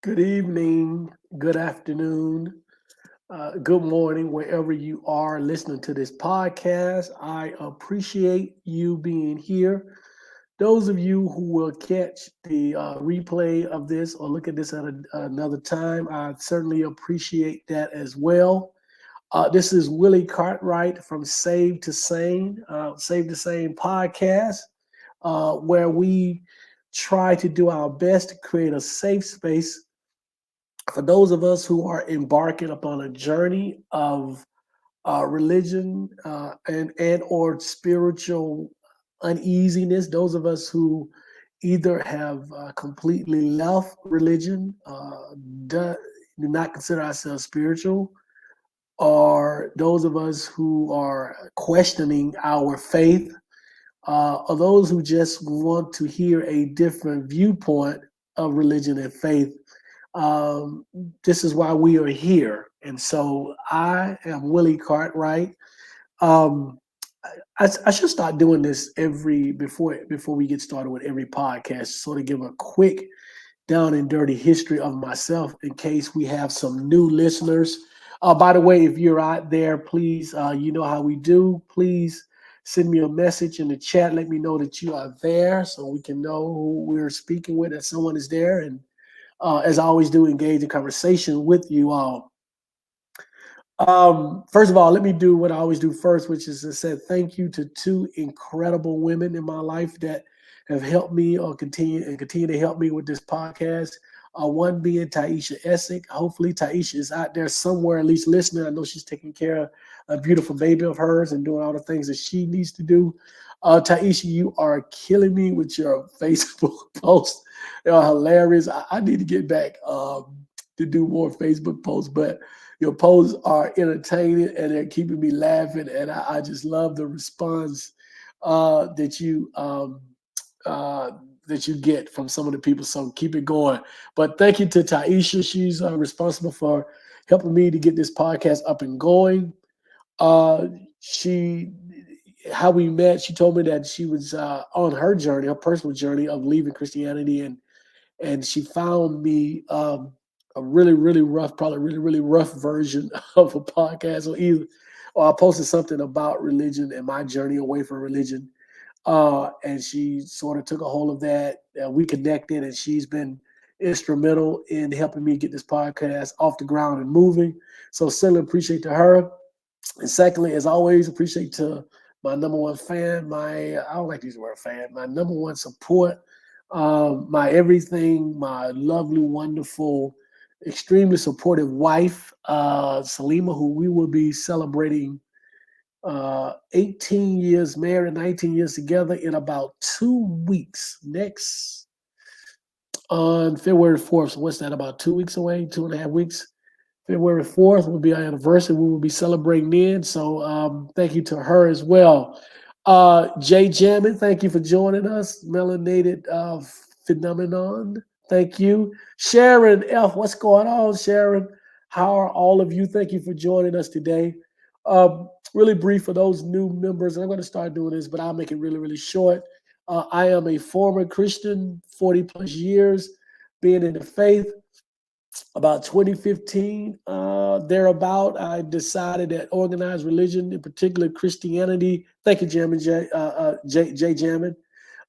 Good evening, good afternoon, good morning, wherever you are listening to this podcast. I appreciate you being here. Those of you who will catch the replay of this or look at this at another time, I certainly appreciate that as well. This is Willie Cartwright from Save to Sane podcast, where we try to do our best to create a safe space for those of us who are embarking upon a journey of religion and or spiritual uneasiness, those of us who either have completely left religion, do, do not consider ourselves spiritual, or those of us who are questioning our faith, or those who just want to hear a different viewpoint of religion and faith. um, this is why we are here. And so I am Willie Cartwright. Um, I should start doing this every before we get started with every podcast, sort of give a quick down and dirty history of myself in case we have some new listeners. By the way, if you're out there, please, you know how we do. Please send me a message in the chat. Let me know that you are there so we can know who we're speaking with, that someone is there. And as I always do, engage in conversation with you all. First of all, let me do what I always do first, which is to say thank you to two incredible women in my life that have helped me or continue to help me with this podcast. One being Taisha Essick. Hopefully, Taisha is out there somewhere, at least listening. I know she's taking care of a beautiful baby of hers and doing all the things that she needs to do. Taisha, you are killing me with your Facebook posts. They are hilarious. I need to get back to do more Facebook posts, but your posts are entertaining and they're keeping me laughing, and I just love the response uh, that you um, uh, that you get from some of the people. So keep it going. But thank you to Taisha. She's responsible for helping me to get this podcast up and going. Uh, she, how we met, she told me that she was on her journey, her personal journey of leaving Christianity, and she found me a really rough, probably really rough version of a podcast, or I posted something about religion and my journey away from religion, and she sort of took a hold of that. We connected, and she's been instrumental in helping me get this podcast off the ground and moving. So certainly appreciate to her. And secondly, as always, appreciate to my number one fan, my I don't like to use the word fan, my number one support, my everything, my lovely, wonderful, extremely supportive wife, Salima, who we will be celebrating 18 years married, 19 years together in about 2 weeks. Next on February 4th. So what's that? About 2 weeks away, 2.5 weeks. February 4th will be our anniversary. We will be celebrating then. So thank you to her as well. Jay Jammin, thank you for joining us. Melanated Phenomenon, thank you. Sharon F, what's going on, Sharon? How are all of you? Thank you for joining us today. Really brief for those new members. I'm going to start doing this, but I'll make it really short. I am a former Christian, 40 plus years being in the faith. About 2015, thereabout, I decided that organized religion, in particular Christianity. Thank you, Jay Jammin.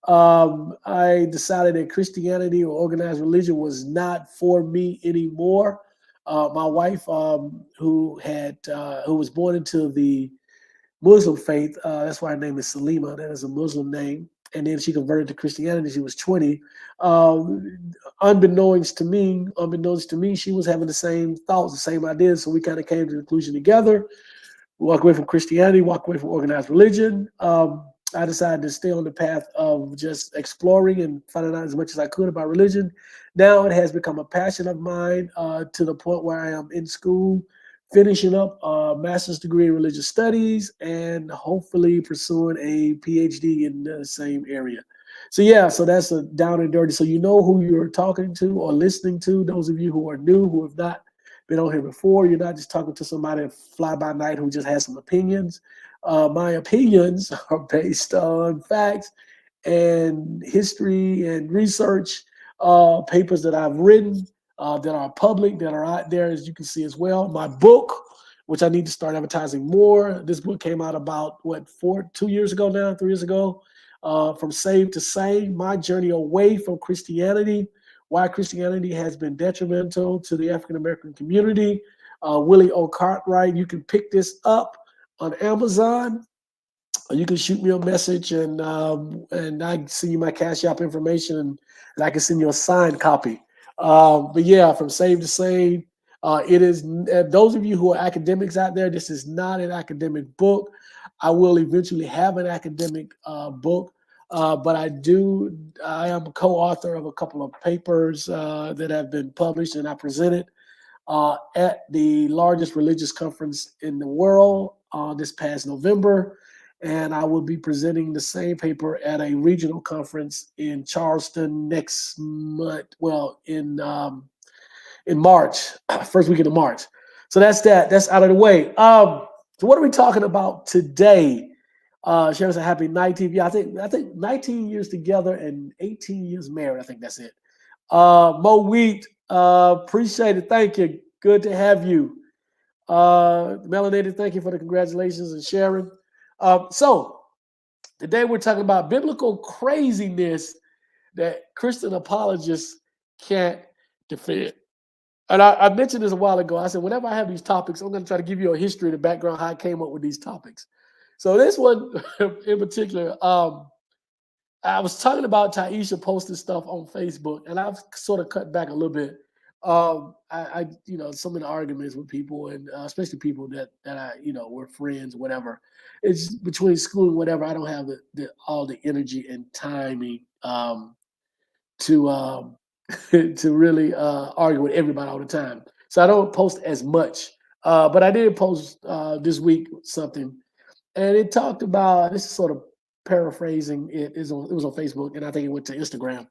I decided that Christianity or organized religion was not for me anymore. My wife, who was born into the Muslim faith. That's why her name is Salima. That is a Muslim name. And then she converted to Christianity. She was 20. Unbeknownst to me, she was having the same thoughts, the same ideas. So we kind of came to the conclusion together. Walk away from Christianity, walk away from organized religion. I decided to stay on the path of just exploring and finding out as much as I could about religion. Now it has become a passion of mine to the point where I am in school, finishing up a master's degree in religious studies and hopefully pursuing a PhD in the same area. So yeah, so that's a down and dirty. So you know who you're talking to or listening to. Those of you who are new, who have not been on here before, you're not just talking to somebody fly by night who just has some opinions. My opinions are based on facts and history and research, papers that I've written, that are public, that are out there, as you can see as well. My book, which I need to start advertising more. This book came out about, 2 years ago now, 3 years ago. From Saved to Sane, My Journey Away from Christianity, Why Christianity Has Been Detrimental to the African American Community. Willie O. Cartwright. You can pick this up on Amazon. You can shoot me a message, and I can send you my Cash App information, and I can send you a signed copy. But yeah, From Save to Save. It is, those of you who are academics out there, this is not an academic book. I will eventually have an academic book, but I am a co-author of a couple of papers that have been published, and I presented at the largest religious conference in the world this past November. And I will be presenting the same paper at a regional conference in Charleston next month. Well, in March, first weekend of March. So that's that. That's out of the way. So what are we talking about today? Sharon said, "Happy 19." Yeah, I think 19 years together and 18 years married. I think that's it. Mo Wheat, appreciate it. Thank you. Good to have you. Melanated, thank you for the congratulations and sharing. So today we're talking about biblical craziness that Christian apologists can't defend. And I mentioned this a while ago. I said, whenever I have these topics, I'm going to try to give you a history, the background, how I came up with these topics. So this one in particular, I was talking about Taisha posting stuff on Facebook, and I've sort of cut back a little bit. Some of the arguments with people, and especially people that I, were friends, whatever. It's between school and whatever. I don't have all the energy and timing to to really argue with everybody all the time. So I don't post as much. But I did post this week something, and it talked about, this is sort of paraphrasing. It was on Facebook, and I think it went to Instagram.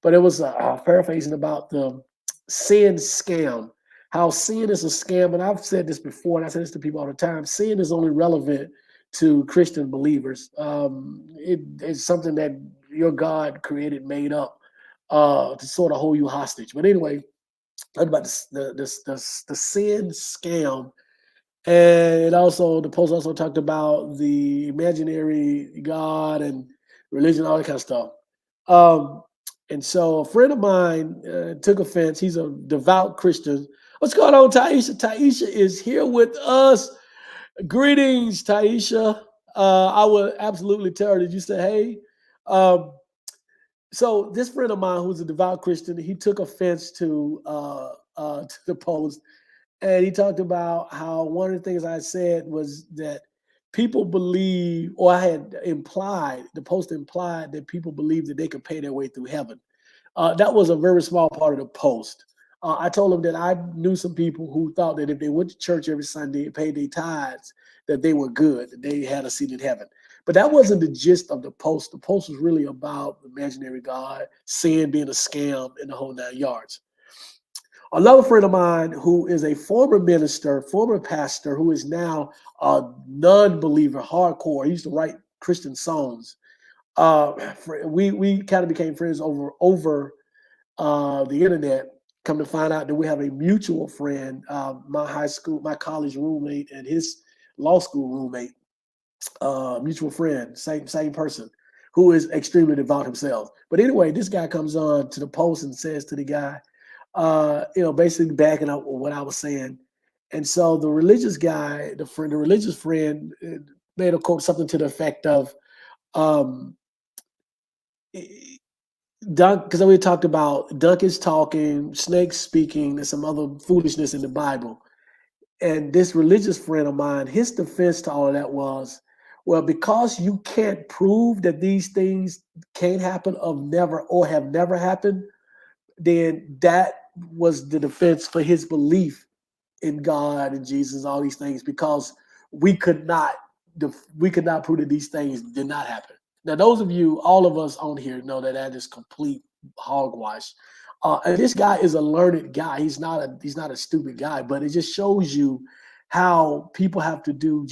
But it was paraphrasing about the sin scam. How sin is a scam, and I've said this before, and I say this to people all the time. Sin is only relevant to Christian believers. It's something that your God created, made up to sort of hold you hostage. But anyway, talking about the sin scam, and the post also talked about the imaginary God and religion, all that kind of stuff. And so a friend of mine took offense. He's a devout Christian. What's going on, Taisha? Taisha is here with us. Greetings, Taisha. I would absolutely tell her that you say, hey. So this friend of mine, who's a devout Christian, he took offense to the post, and he talked about how one of the things I said was that people believe, or I had implied, the post implied that people believe that they could pay their way through heaven. That was a very small part of the post. I told him that I knew some people who thought that if they went to church every Sunday and paid their tithes, that they were good, that they had a seat in heaven. But that wasn't the gist of the post. The post was really about imaginary God, sin being a scam, and the whole 9 yards. Another friend of mine who is a former minister, former pastor, who is now a non-believer, hardcore. He used to write Christian songs. We kind of became friends over the internet. Come to find out that we have a mutual friend, my college roommate, and his law school roommate, mutual friend, same person, who is extremely devout himself. But anyway, this guy comes on to the post and says to the guy, basically backing up what I was saying. And so the religious guy, the religious friend, made a quote, something to the effect of, Dunk, because we talked about donkeys talking, snakes speaking, and some other foolishness in the Bible. And this religious friend of mine, his defense to all of that was, well, because you can't prove that these things can't happen or have never happened, then that was the defense for his belief in God and Jesus, all these things, because we could not prove that these things did not happen. Now, those of you, all of us on here, know that is complete hogwash. And this guy is a learned guy. He's not a stupid guy, but it just shows you how people have to do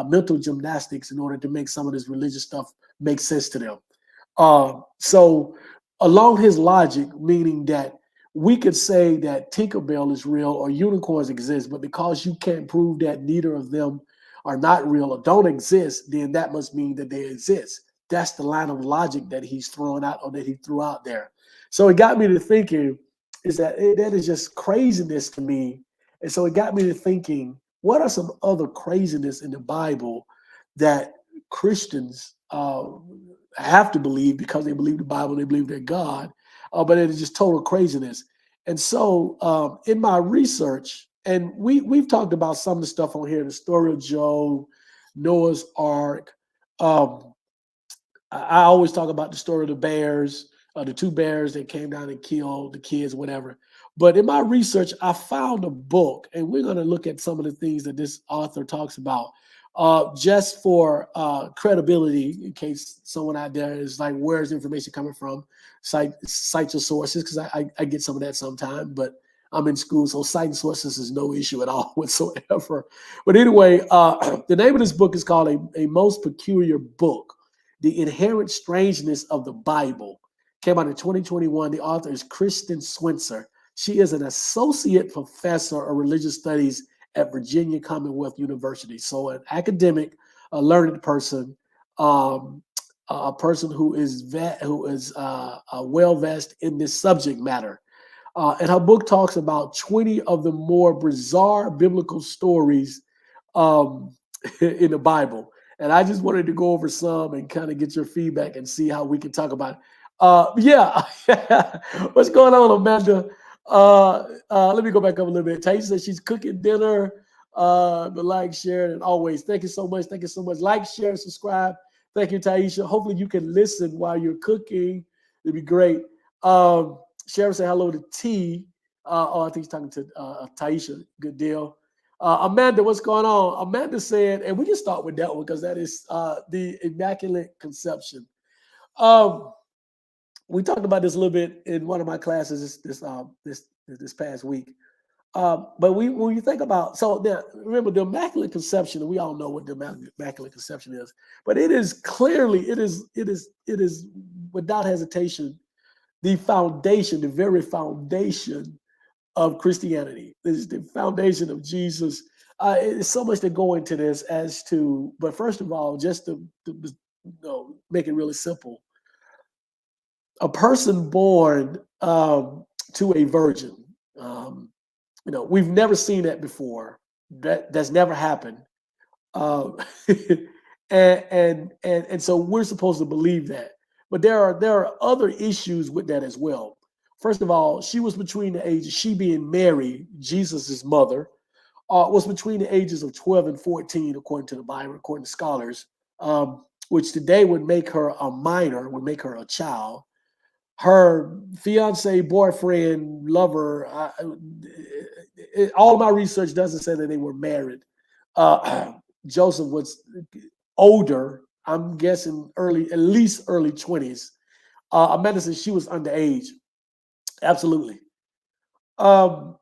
mental gymnastics in order to make some of this religious stuff make sense to them. So along his logic, meaning that we could say that Tinkerbell is real or unicorns exist, but because you can't prove that neither of them are not real or don't exist, then that must mean that they exist. That's the line of logic that he's throwing out or that he threw out there. So it got me to thinking, is that that is just craziness to me. And so it got me to thinking, what are some other craziness in the Bible that Christians have to believe because they believe the Bible, they believe that God, but it is just total craziness. And so in my research, and we've talked about some of the stuff on here, the story of Job, Noah's Ark. Um, I always talk about the story of the bears, the two bears that came down and killed the kids, whatever. But in my research, I found a book, and we're going to look at some of the things that this author talks about, just for credibility, in case someone out there is like, "Where's information coming from?" Cite your sources, because I get some of that sometime, but I'm in school, so citing sources is no issue at all whatsoever. But anyway, the name of this book is called A Most Peculiar Book: The Inherent Strangeness of the Bible. Came out in 2021. The author is Kristen Switzer. She is an associate professor of religious studies at Virginia Commonwealth University. So an academic, a learned person, a person who is well versed in this subject matter. And her book talks about 20 of the more bizarre biblical stories um, in the Bible. And I just wanted to go over some and kind of get your feedback and see how we can talk about it. Yeah. What's going on, Amanda? Let me go back up a little bit. Taisha says she's cooking dinner. The like, share, and always. Thank you so much. Thank you so much. Like, share, subscribe. Thank you, Taisha. Hopefully you can listen while you're cooking. It'd be great. Sharon said hello to T. I think he's talking to Taisha. Good deal. Amanda, what's going on? Amanda said, and we can start with that one because that is the Immaculate Conception. We talked about this a little bit in one of my classes this past week. But when you think about, so now, remember the Immaculate Conception, and we all know what the Immaculate Conception is, but it is clearly, it is without hesitation, the foundation, the very foundation of Christianity. This is the foundation of Jesus. It's so much to go into this as to, but first of all, just to make it really simple, a person born to a virgin. We've never seen that before. That's never happened. Um, and so we're supposed to believe that. But there are other issues with that as well. First of all, she was between the ages, she being Mary, Jesus's mother, was between the ages of 12 and 14, according to the Bible, according to scholars, which today would make her a minor, would make her a child. Her fiance, boyfriend, lover, all of my research doesn't say that they were married. Joseph was older. I'm guessing at least early 20s. Amanda said she was underage. Absolutely. And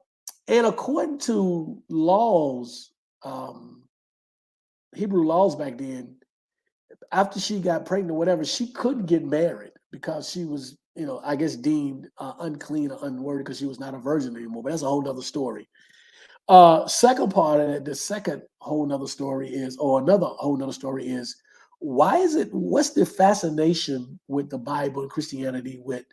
according to laws, Hebrew laws back then, after she got pregnant or whatever, she couldn't get married because she was, I guess deemed unclean or unworthy because she was not a virgin anymore. But that's a whole nother story. Second part of it, the second whole nother story is, or another whole nother story is, what's the fascination with the Bible and Christianity with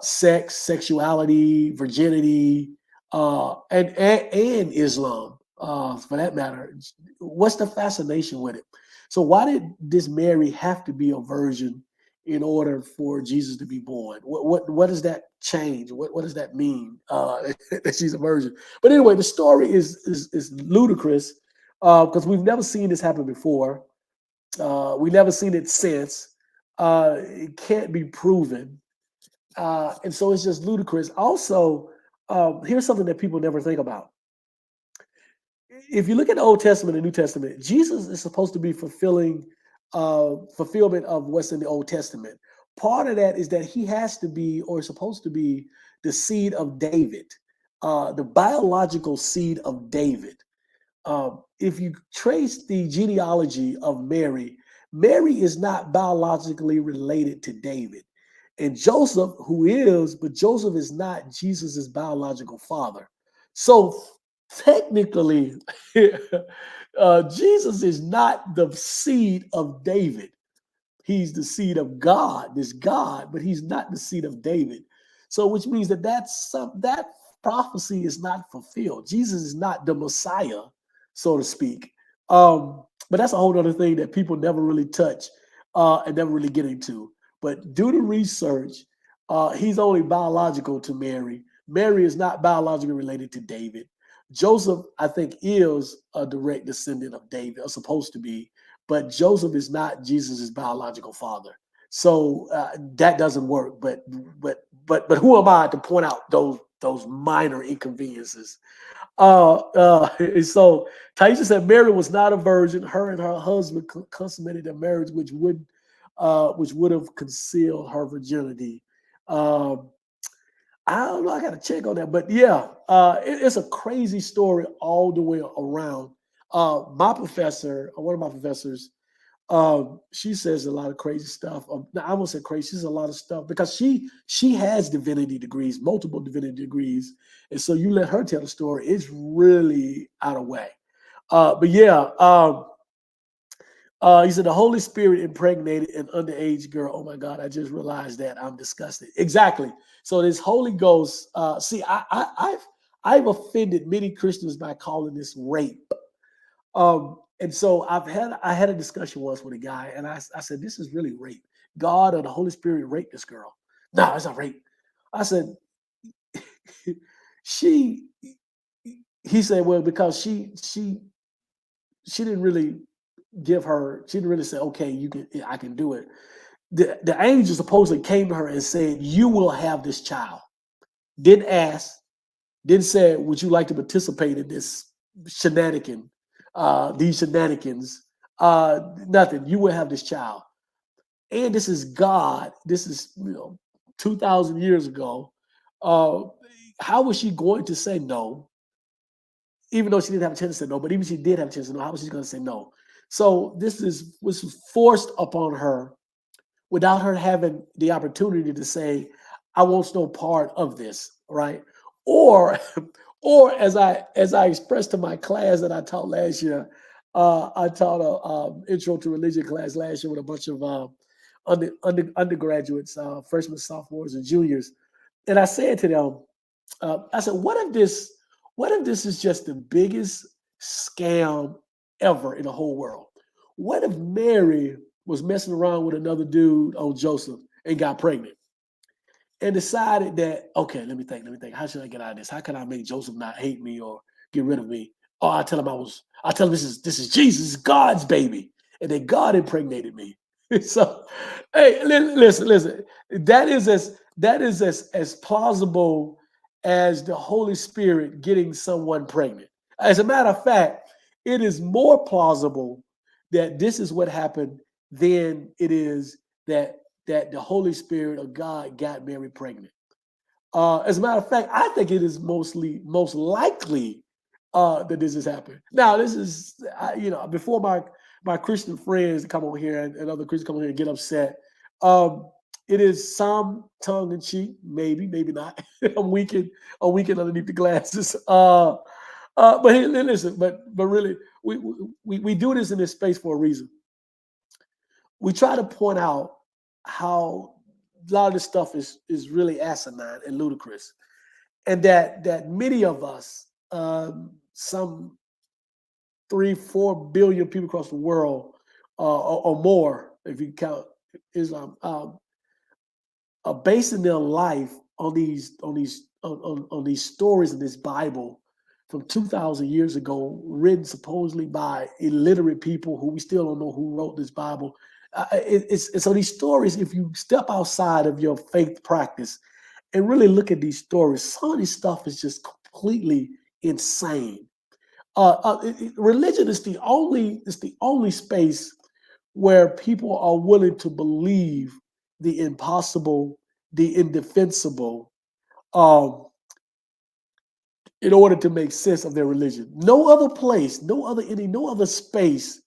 sex, sexuality, virginity, and Islam, for that matter? What's the fascination with it? So why did this Mary have to be a virgin in order for Jesus to be born? What does that change? What does that mean that she's a virgin? But anyway, the story is ludicrous because we've never seen this happen before. We've never seen it since. It can't be proven. And so it's just ludicrous. Also, here's something that people never think about. If you look at the Old Testament and New Testament, Jesus is supposed to be fulfillment of what's in the Old Testament. Part of that is that he has to be, or is supposed to be, the seed of David, the biological seed of David. If you trace the genealogy of Mary, Mary is not biologically related to David. and Joseph, but Joseph is not Jesus's biological father. So technically, Jesus is not the seed of David. He's the seed of God, this God, but he's not the seed of David. So, which means that prophecy is not fulfilled. Jesus is not the Messiah, so to speak. But that's a whole other thing that people never really touch and never really get into. But due to research, he's only biological to Mary. Mary is not biologically related to David. Joseph, I think, is a direct descendant of David, or supposed to be, but Joseph is not Jesus's biological father. So that doesn't work. But who am I to point out those minor inconveniences? So Taisha said Mary was not a virgin. Her and her husband consummated a marriage, which would have concealed her virginity. Um, I don't know. I got to check on that, but yeah, it's a crazy story all the way around. My professor, one of my professors, she says a lot of crazy stuff. I won't say crazy. She says a lot of stuff because she has divinity degrees, multiple divinity degrees, and so you let her tell the story. It's really out of whack. But yeah, he said the Holy Spirit impregnated an underage girl. Oh my God, I just realized that. I'm disgusted. Exactly. So this Holy Ghost, see, I've offended many Christians by calling this rape. And so I had a discussion once with a guy, and I said, this is really rape. God or the Holy Spirit raped this girl. No, it's not rape. I said, she he said, well, because she didn't really she didn't really say, okay, I can do it. The angel supposedly came to her and said, you will have this child. Didn't ask, didn't say, would you like to participate in this shenanigan, these shenanigans? Nothing. You will have this child. And this is God. This is 2,000 years ago. Uh, how was she going to say no? Even though she didn't have a chance to say no, but even if she did have a chance to know, how was she going to say no? So was forced upon her without her having the opportunity to say, I want no part of this, right? Or or as I expressed to my class that I taught last year, I taught a intro to religion class last year with a bunch of undergraduates, freshmen, sophomores, and juniors. And I said to them, I said, what if this is just the biggest scam ever in the whole world? What if Mary was messing around with another dude on Joseph and got pregnant and decided that, okay, let me think. How should I get out of this? How can I make Joseph not hate me or get rid of me? Oh, I tell him this is Jesus, God's baby, and then God impregnated me. So, hey, listen. That is as plausible as the Holy Spirit getting someone pregnant. As a matter of fact, it is more plausible that this is what happened than it is that the Holy Spirit of God got Mary pregnant. As a matter of fact, I think it is most likely that this has happened. Now, this is before my Christian friends come over here and other Christians come over here and get upset. Um, it is some tongue in cheek, maybe not. I'm weakened underneath the glasses. But hey, listen, but really, we do this in this space for a reason. We try to point out how a lot of this stuff is really asinine and ludicrous, and that many of us, some 3-4 billion people across the world, or more, if you count Islam, are basing their life on these stories in this Bible from 2,000 years ago, written supposedly by illiterate people who we still don't know who wrote this Bible. It's so these stories, if you step outside of your faith practice and really look at these stories, some of this stuff is just completely insane. Religion is the only space where people are willing to believe the impossible, the indefensible, um, in order to make sense of their religion. No other place, no other space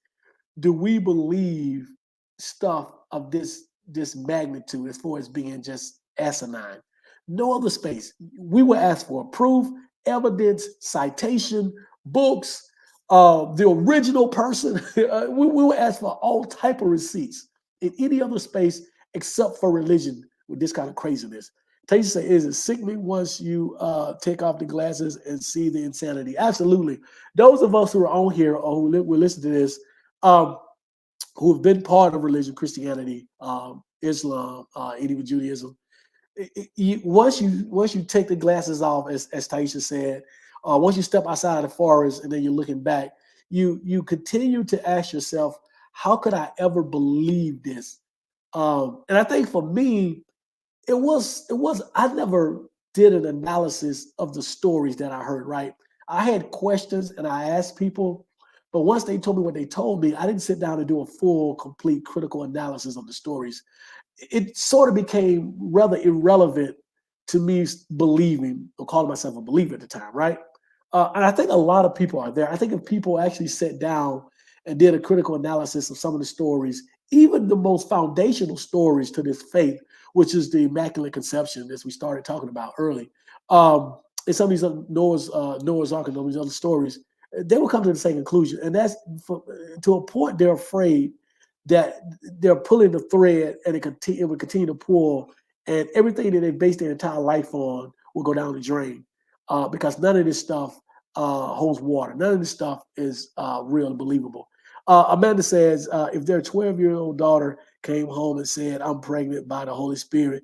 do we believe stuff of this this magnitude as far as being just asinine. No other space. We will ask for proof, evidence, citation, books, the original person. We will ask for all type of receipts in any other space except for religion with this kind of craziness. Taisha say, is it sickening once you take off the glasses and see the insanity? Absolutely. Those of us who are on here or who will listen to this, who have been part of religion, Christianity, Islam, and even Judaism, once you take the glasses off, as Taisha said, once you step outside the forest and then you're looking back, you continue to ask yourself, how could I ever believe this? And I think for me, it was I never did an analysis of the stories that I heard, right? I had questions and I asked people, but once they told me what they told me, I didn't sit down and do a full, complete critical analysis of the stories. It sort of became rather irrelevant to me believing or calling myself a believer at the time, right? And I think a lot of people are there. I think if people actually sat down and did a critical analysis of some of the stories, even the most foundational stories to this faith, which is the Immaculate Conception, as we started talking about early, and some of these other Noah's Ark and all these other stories, they will come to the same conclusion. And that's to a point they're afraid that they're pulling the thread and it will continue to pull, and everything that they based their entire life on will go down the drain because none of this stuff holds water. None of this stuff is real and believable. Amanda says, if their 12-year-old daughter came home and said, I'm pregnant by the Holy Spirit,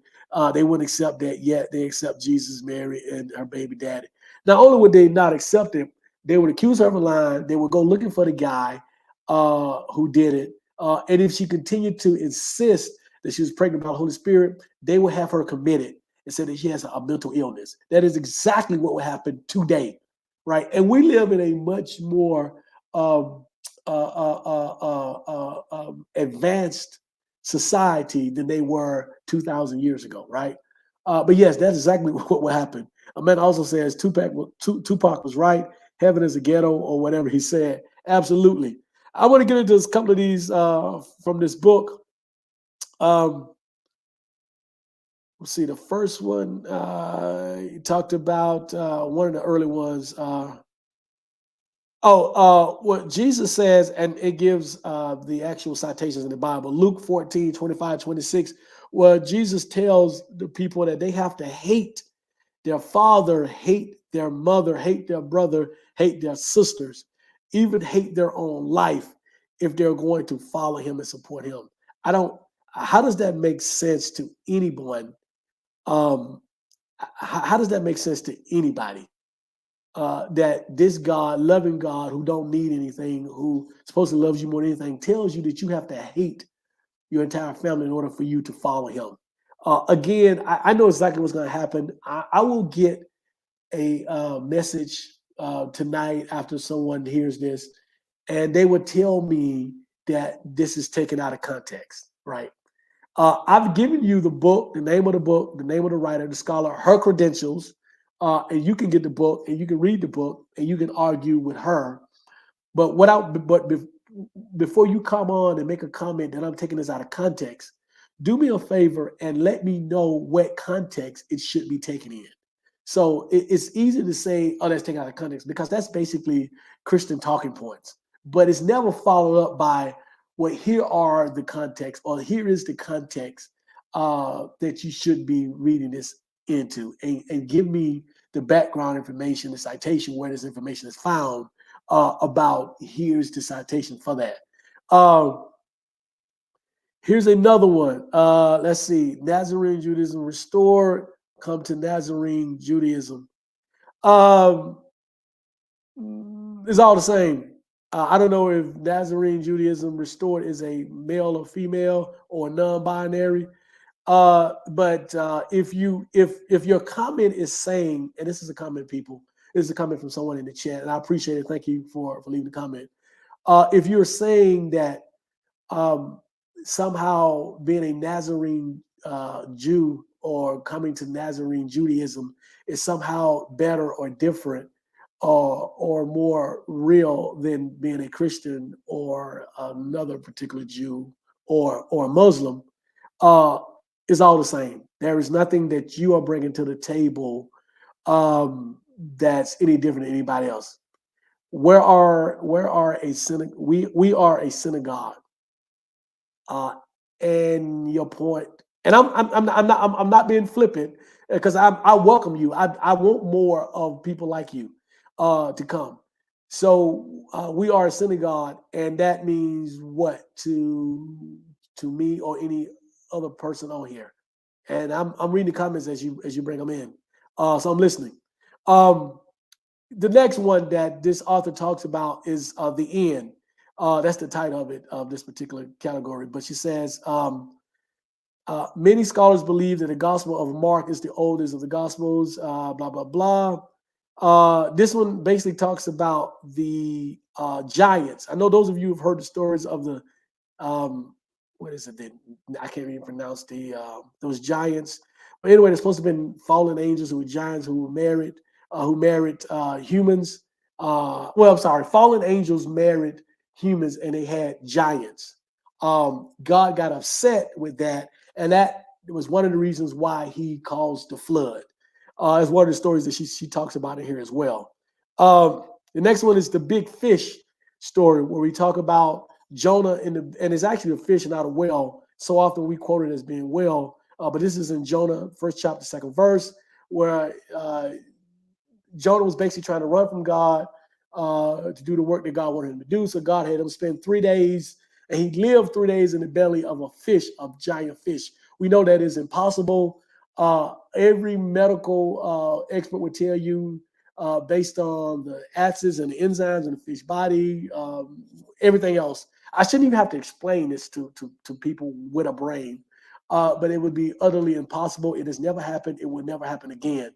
they wouldn't accept that yet. They accept Jesus, Mary, and her baby daddy. Not only would they not accept it, they would accuse her of lying. They would go looking for the guy who did it. And if she continued to insist that she was pregnant by the Holy Spirit, they would have her committed and say that she has a mental illness. That is exactly what would happen today, right? And we live in a much more advanced society than they were 2,000 years ago, right? But yes, that's exactly what will happen. A man also says Tupac was right. Heaven is a ghetto or whatever he said. Absolutely. I want to get into a couple of these from this book. Let's see. The first one he talked about one of the early ones. What Jesus says, and it gives the actual citations in the Bible. Luke 14, 25, 26, where Jesus tells the people that they have to hate their father, hate their mother, hate their brother, hate their sisters, even hate their own life if they're going to follow him and support him. How does that make sense to anyone? Um, how does that make sense to anybody? That this God, loving God, who don't need anything, who supposedly loves you more than anything, tells you that you have to hate your entire family in order for you to follow him. Again, I know exactly what's going to happen. I will get a message tonight after someone hears this, and they would tell me that this is taken out of context, right? I've given you the book, the name of the book, the name of the writer, the scholar, her credentials, and you can get the book and you can read the book and you can argue with her. Before you come on and make a comment that I'm taking this out of context, do me a favor and let me know what context it should be taken in. So it's easy to say, oh, that's taken out of context because that's basically Christian talking points, but it's never followed up by, well, here are the context, or here is the context that you should be reading this into, and give me the background information, the citation where this information is found about here's the citation for that. Here's another one. Let's see. Nazarene Judaism restored. Come to Nazarene Judaism. It's all the same. I don't know if Nazarene Judaism restored is a male or female or non-binary. But if your comment is saying, and this is a comment, people, this is a comment from someone in the chat, and I appreciate it. Thank you for leaving the comment. If you're saying that somehow being a Nazarene Jew or coming to Nazarene Judaism is somehow better or different or more real than being a Christian or another particular Jew or a Muslim, uh, is all the same. There is nothing that you are bringing to the table that's any different than anybody else. We are a synagogue. Uh, and your point, and I'm not being flippant because I welcome you. I want more of people like you to come. So we are a synagogue, and that means what to me or any other person on here. And I'm reading the comments as you bring them in. So I'm listening. Um, the next one that this author talks about is the end. That's the title of it, of this particular category. But she says, many scholars believe that the Gospel of Mark is the oldest of the Gospels, blah, blah, blah. This one basically talks about the giants. I know those of you who've heard the stories of the, um, what is it? I can't even pronounce those giants. But anyway, they're supposed to have been fallen angels who were giants who married humans. Well, I'm sorry, fallen angels married humans, and they had giants. God got upset with that, and that was one of the reasons why He caused the flood. It's one of the stories that she talks about in here as well. The next one is the big fish story, where we talk about Jonah and it's actually a fish, not a whale. So often we quote it as being whale, but this is in Jonah, first chapter, second verse, where Jonah was basically trying to run from God to do the work that God wanted him to do. So God had him spend 3 days, and he lived 3 days in the belly of a fish, of giant fish. We know that is impossible. Every medical expert would tell you, based on the acids and the enzymes in the fish body, everything else. I shouldn't even have to explain this to people with a brain, but it would be utterly impossible. It has never happened. It will never happen again.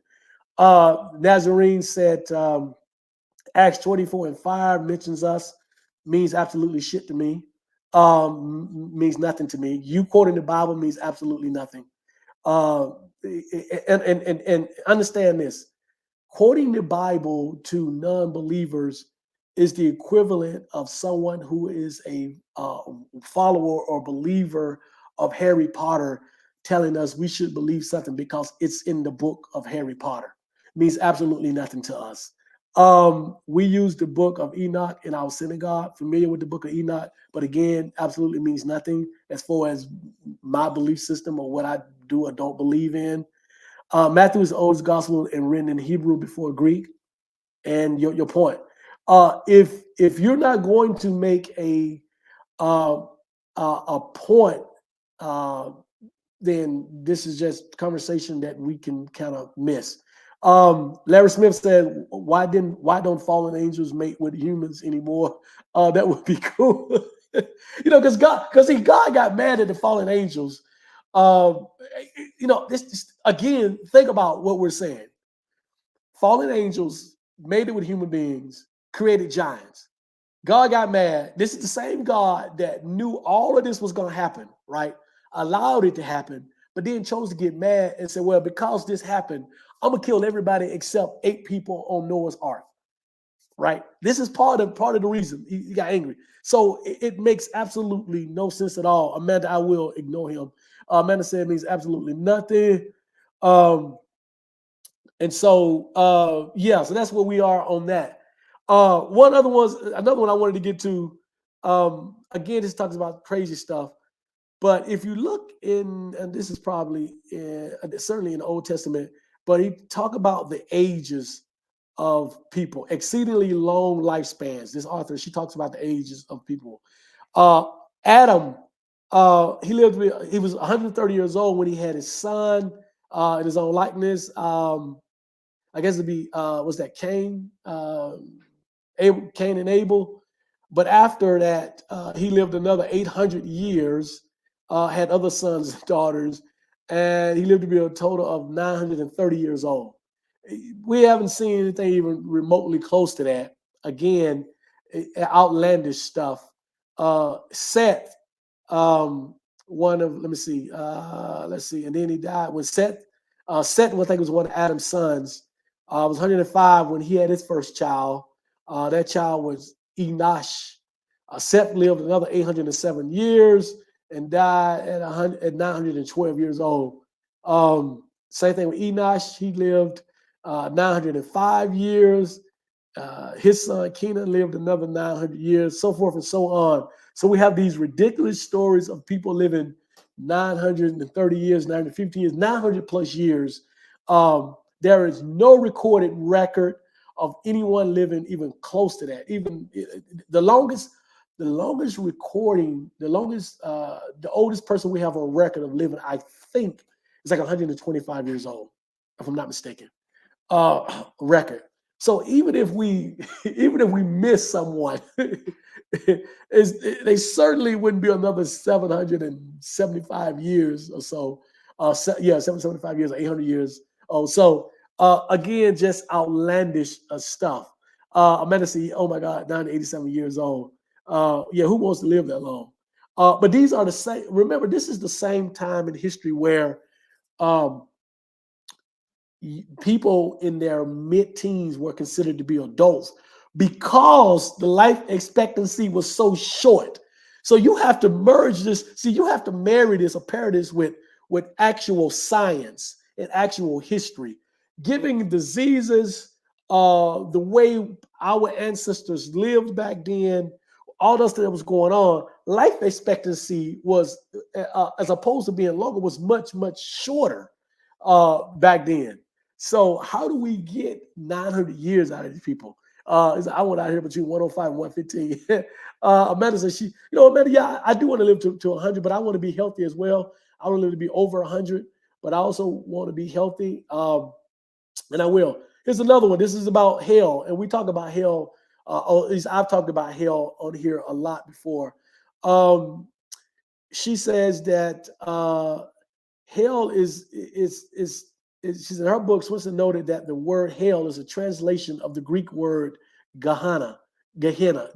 Nazarene said, Acts 24:5 mentions us, means absolutely shit to me, means nothing to me. You quoting the Bible means absolutely nothing. Uh, and understand this: quoting the Bible to non-believers is the equivalent of someone who is a follower or believer of Harry Potter telling us we should believe something because it's in the book of Harry Potter. It means absolutely nothing to us. We use the book of Enoch in our synagogue, familiar with the book of Enoch, but again, absolutely means nothing as far as my belief system or what I do or don't believe in. Matthew is the oldest gospel and written in Hebrew before Greek. And your point, if you're not going to make uh, a point, uh, then this is just conversation that we can kind of miss. Larry Smith said, why don't fallen angels mate with humans anymore? That would be cool. Because God got mad at the fallen angels. Um, this again, think about what we're saying. Fallen angels made it with human beings, created giants. God got mad. This is the same God that knew all of this was going to happen, right? Allowed it to happen, but then chose to get mad and said, well, because this happened, I'm going to kill everybody except 8 people on Noah's Ark, right? This is part of the reason he got angry. So it makes absolutely no sense at all. Amanda, I will ignore him. Amanda said it means absolutely nothing. And so, so that's where we are on that. Another one I wanted to get to. Again, this talks about crazy stuff. But if you look and this is probably certainly in the Old Testament, but he talk about the ages of people, exceedingly long lifespans. This author, she talks about the ages of people. Uh, Adam, he was 130 years old when he had his son in his own likeness. I guess it'd be was that Cain, Cain and Abel. But after that, he lived another 800 years, had other sons and daughters, and he lived to be a total of 930 years old. We haven't seen anything even remotely close to that. Again, outlandish stuff. Seth, one of let's see, and then he died when Seth. Seth, I think, was one of Adam's sons. Was 105 when he had his first child. That child was Enosh. Seth lived another 807 years. and died at 912 years old. Same thing with Enosh. He lived 905 years. His son Kenan lived another 900 years, so forth and so on. So we have these ridiculous stories of people living 930 years, 950 years, 900 plus years. There is no recorded record of anyone living even close to that. Even the longest, recording, the oldest person we have on record of living, I think, is like 125 years old, if I'm not mistaken. Record. So even if we even if we miss someone, they certainly wouldn't be another 775 years or so. 775 years or 800 years. Oh, so again, just outlandish stuff. Amanda said, "Oh my God, 987 years old." Yeah, who wants to live that long? But these are the same. Remember, this is the same time in history where um, people in their mid-teens were considered to be adults because the life expectancy was so short. So you have to merge this. See, you have to marry this or pair this with actual science and actual history, giving diseases the way our ancestors lived back then. All those things that was going on, life expectancy was, as opposed to being longer, was much shorter back then. So how do we get 900 years out of these people? I want out here between 105 and 115. Amanda says Amanda, yeah, I do want to live to 100, but I want to be healthy as well. I want to live to be over 100, but I also want to be healthy. And I will. Here's another one. This is about hell, and we talk about hell. Or at least I've talked about hell on here a lot before. She says that hell is she's in her books. Winston noted that the word hell is a translation of the Greek word Gehenna, Gehenna,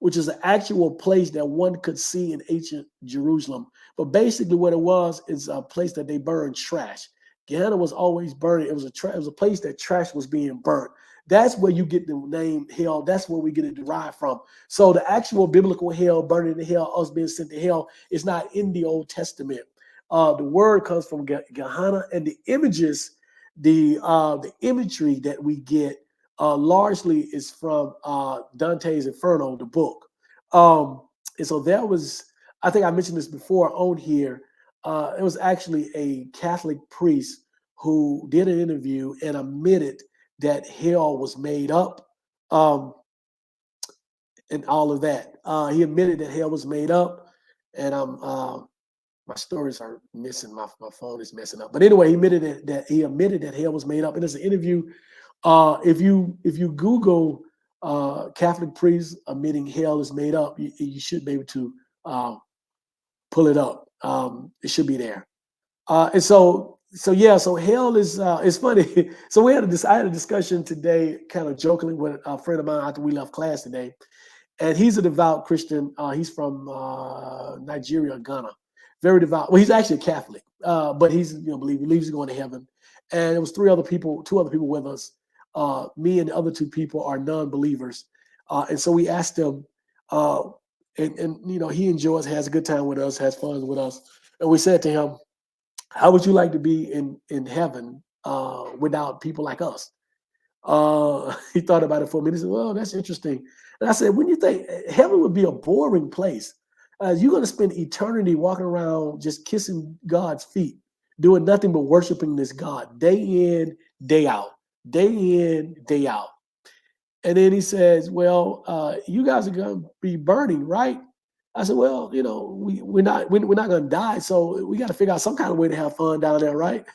which is an actual place that one could see in ancient Jerusalem. But basically, what it was is a place that they burned trash. Gehenna was always burning. It was a place that trash was being burnt. That's where you get the name hell. That's where we get it derived from. So the actual biblical hell, burning in hell, us being sent to hell, is not in the Old Testament. The word comes from Gehenna, and the images, the imagery that we get largely is from Dante's Inferno, the book. And so that was, I think I mentioned this before on here. It was actually a Catholic priest who did an interview and admitted that hell was made up, and all of that. He admitted that hell was made up, and my stories are missing. My phone is messing up. But anyway, he admitted that hell was made up. And it's an interview. If you Google Catholic priests admitting hell is made up, you should be able to pull it up. It should be there. And so hell is funny. So I had a discussion today, kind of jokingly, with a friend of mine after we left class today, and he's a devout Christian. He's from Nigeria, Ghana, very devout. Well, he's actually a Catholic, but he's believes he's going to heaven. And it was two other people with us. Me and the other two people are non-believers, and so we asked him, and he enjoys, has a good time with us, has fun with us, and we said to him, how would you like to be in heaven without people like us? He thought about it for a minute. He said, "Well, that's interesting." And I said, "When you think heaven would be a boring place, you're going to spend eternity walking around just kissing God's feet, doing nothing but worshiping this God day in, day out, day in, day out." And then he says, "Well, you guys are going to be burning, right?" I said, "Well, we're not going to die, so we got to figure out some kind of way to have fun down there, right?"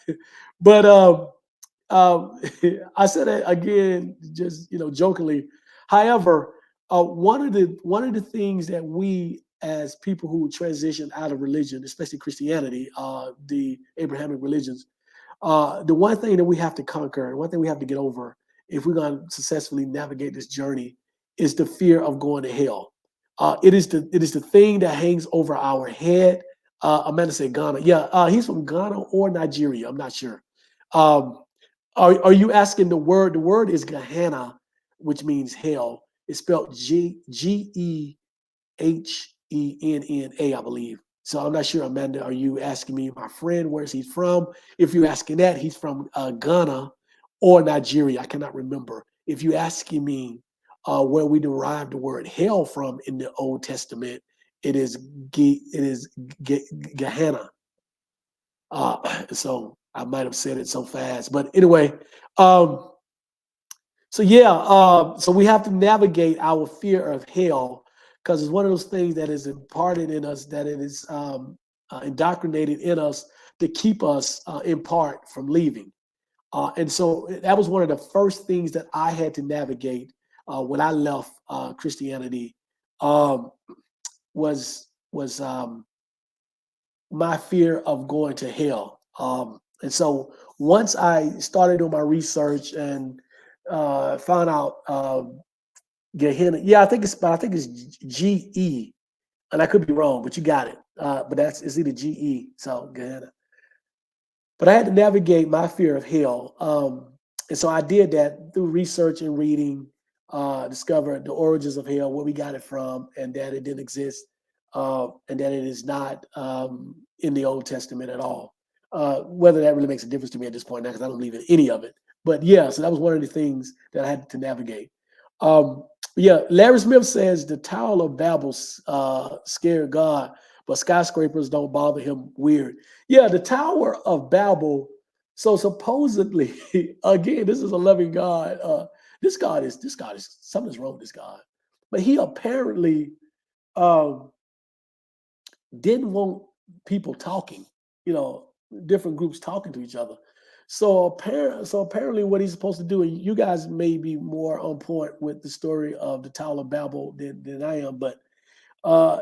But um, I said it again, just jokingly. However, one of the things that we, as people who transition out of religion, especially Christianity, the Abrahamic religions, the one thing that we have to conquer, and one thing we have to get over, if we're going to successfully navigate this journey, is the fear of going to hell. It is the thing that hangs over our head. Amanda said Ghana. Yeah, he's from Ghana or Nigeria. I'm not sure. Um, are you asking the word? The word is Gehenna, which means hell. It's spelled Gehenna. Henna, I believe. So I'm not sure, Amanda, are you asking me, my friend, where's he from? If you're asking that, he's from Ghana or Nigeria. I cannot remember. If you're asking me where we derive the word hell from in the Old Testament, it is Gehenna. So I might have said it so fast, but anyway, um, so yeah, so we have to navigate our fear of hell because it's one of those things that is imparted in us, that it is indoctrinated in us to keep us in part from leaving. And so that was one of the first things that I had to navigate when I left Christianity. Um, was my fear of going to hell. And so once I started on my research and found out Gehenna, yeah, I think it's GE, and I could be wrong, but you got it. But it's either GE, so Gehenna. But I had to navigate my fear of hell. And so I did that through research and reading, discovered the origins of hell, where we got it from, and that it didn't exist, and that it is not in the Old Testament at all. Whether that really makes a difference to me at this point now, because I don't believe in any of it. But yeah, so that was one of the things that I had to navigate. Um, yeah, Larry Smith says the Tower of Babel scared God, but skyscrapers don't bother him. Weird. Yeah, the Tower of Babel. So supposedly, again, this is a loving God. This God is something's wrong with this God, but he apparently um, didn't want people talking. You know, different groups talking to each other. So apparently, what he's supposed to do, and you guys may be more on point with the story of the Tower of Babel than I am, but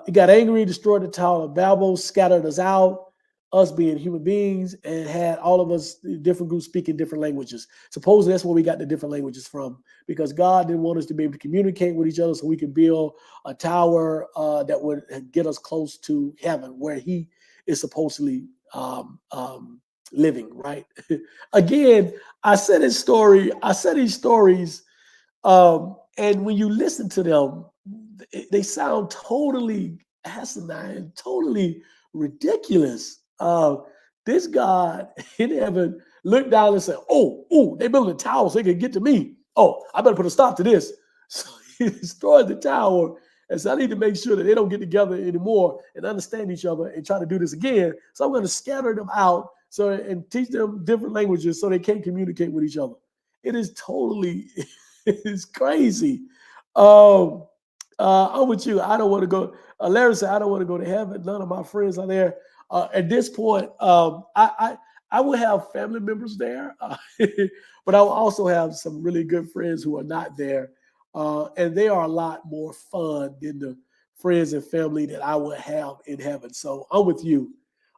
he got angry, destroyed the Tower of Babel, scattered us out, us being human beings, and had all of us, different groups, speaking different languages. Supposedly that's where we got the different languages from, because God didn't want us to be able to communicate with each other so we could build a tower that would get us close to heaven, where he is supposedly living, right? Again, I said these stories and when you listen to them, they sound totally asinine, totally ridiculous. This God in heaven looked down and said, "Oh, they building a tower so they can get to me. Oh, I better put a stop to this." So he destroyed the tower. And so I need to make sure that they don't get together anymore and understand each other and try to do this again. So I'm going to scatter them out and teach them different languages so they can't communicate with each other. It is totally it's crazy. Um, I'm with you. I don't want to go. Larry said, I don't want to go to heaven. None of my friends are there. At this point, I will have family members there, but I will also have some really good friends who are not there. And they are a lot more fun than the friends and family that I will have in heaven. So I'm with you.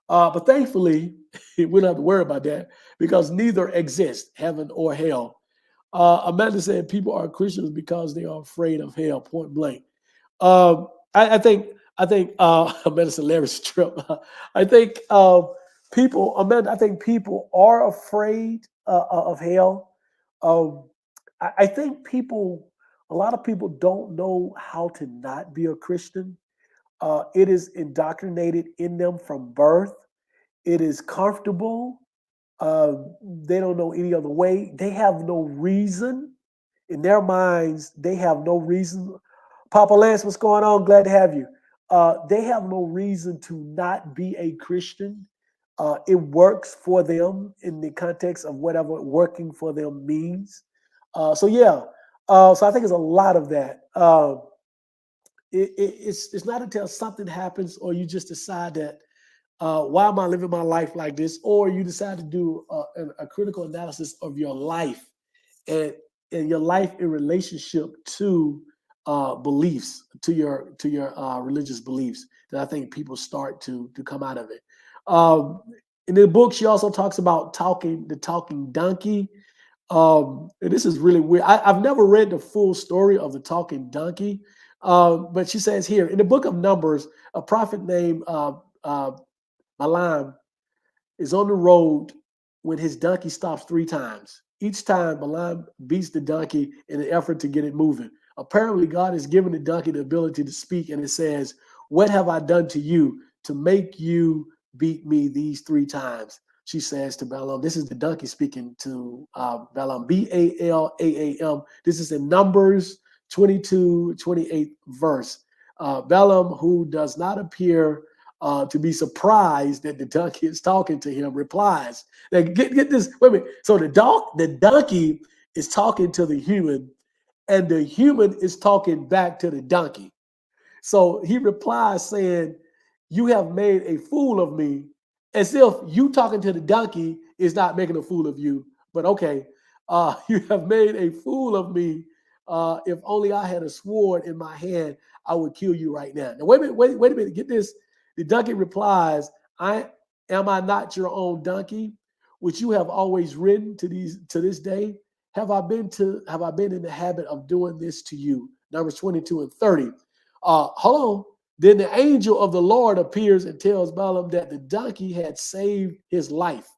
But thankfully, we don't have to worry about that because neither exist, heaven or hell. Amanda said people are Christians because they are afraid of hell, point blank. Um, I think Amanda said Larry's trip. I think Amanda, I think people are afraid of hell. Um, I think a lot of people don't know how to not be a Christian. It is indoctrinated in them from birth. It is comfortable. They don't know any other way. They have no reason in their minds. They have no reason. Papa Lance, what's going on? Glad to have you. They have no reason to not be a Christian. It works for them in the context of whatever working for them means. So yeah. So I think it's a lot of that. It's not until something happens or you just decide that why am I living my life like this? Or you decide to do a critical analysis of your life and, and your life in relationship to beliefs, to your religious beliefs. That I think people start to come out of it. Um, in the book, she also talks about the talking donkey. And this is really weird. I've never read the full story of the talking donkey, but she says here in the book of Numbers, a prophet named Balaam is on the road when his donkey stops 3 times. Each time, Balaam beats the donkey in an effort to get it moving. Apparently, God has given the donkey the ability to speak, and it says, "What have I done to you to make you beat me these 3 times?" She says to Balaam. This is the donkey speaking to Balaam. Balaam. This is in Numbers 22:28 verse. Balaam, who does not appear to be surprised that the donkey is talking to him, replies. Now, get this. Wait a minute. So the donkey is talking to the human, and the human is talking back to the donkey. So he replies saying, "You have made a fool of me," as if you talking to the donkey is not making a fool of you. But okay, you have made a fool of me. If only I had a sword in my hand, I would kill you right now. Now wait a minute, wait a minute. Get this. The donkey replies, Am I not your own donkey, which you have always ridden to this day? Have I been in the habit of doing this to you?" Numbers 22 and 30. Hold on. Then the angel of the Lord appears and tells Balaam that the donkey had saved his life.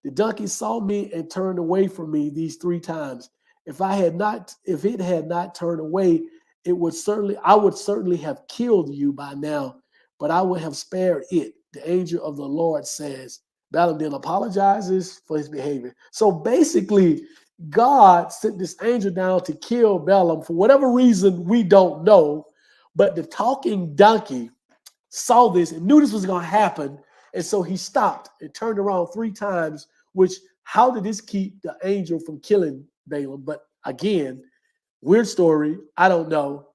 "The donkey saw me and turned away from me these 3 times. If it had not turned away, I would certainly have killed you by now, but I would have spared it." The angel of the Lord says. Balaam then apologizes for his behavior. So basically, God sent this angel down to kill Balaam for whatever reason we don't know. But the talking donkey saw this and knew this was going to happen. And so he stopped and turned around 3 times, which, how did this keep the angel from killing Balaam? But again, weird story. I don't know.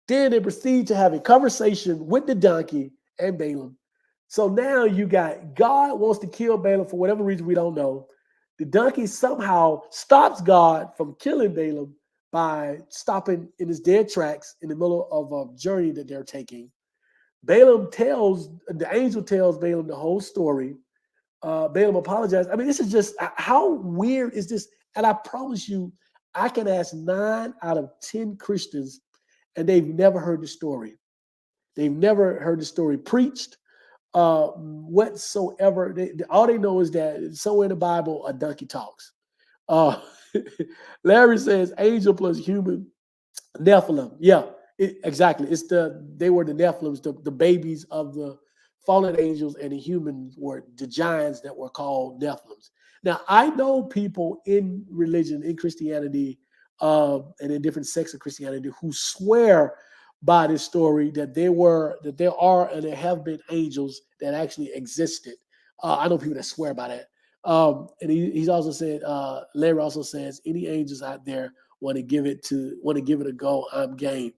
Then they proceed to have a conversation with the donkey and Balaam. So now you got God wants to kill Balaam for whatever reason we don't know. The donkey somehow stops God from killing Balaam by stopping in his dead tracks in the middle of a journey that they're taking. The angel tells Balaam the whole story. Balaam apologized. I mean, this is just, how weird is this? And I promise you, I can ask 9 out of 10 Christians, and they've never heard the story. They've never heard the story preached whatsoever. All they know is that somewhere in the Bible, a donkey talks. Uh, Larry says angel plus human, Nephilim. Yeah, exactly. They were the Nephilims, the babies of the fallen angels, and the humans were the giants that were called Nephilims. Now, I know people in religion, in Christianity, and in different sects of Christianity who swear by this story that there are, and there have been angels that actually existed. I know people that swear by that. And he's also said, Larry also says, any angels out there want to give it a go, I'm game.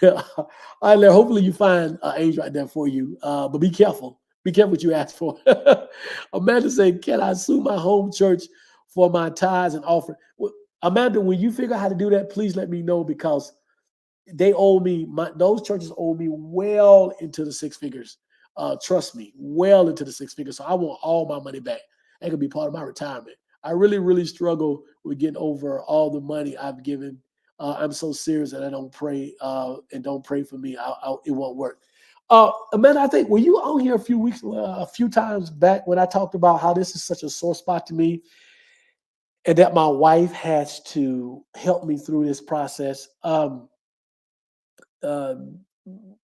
All right, Larry, hopefully you find an angel right there for you. But be careful. Be careful what you ask for. Amanda said, "Can I sue my home church for my tithes and offering?" Well, Amanda, when you figure out how to do that, please let me know, because they owe me, those churches owe me well into the 6 figures. Trust me, well into the 6 figures. So I want all my money back. That could be part of my retirement. I really, really struggle with getting over all the money I've given. I'm so serious that I don't pray and don't pray for me. It won't work. Amanda, I think, were you on here a few times back when I talked about how this is such a sore spot to me, and that my wife has to help me through this process? Uh,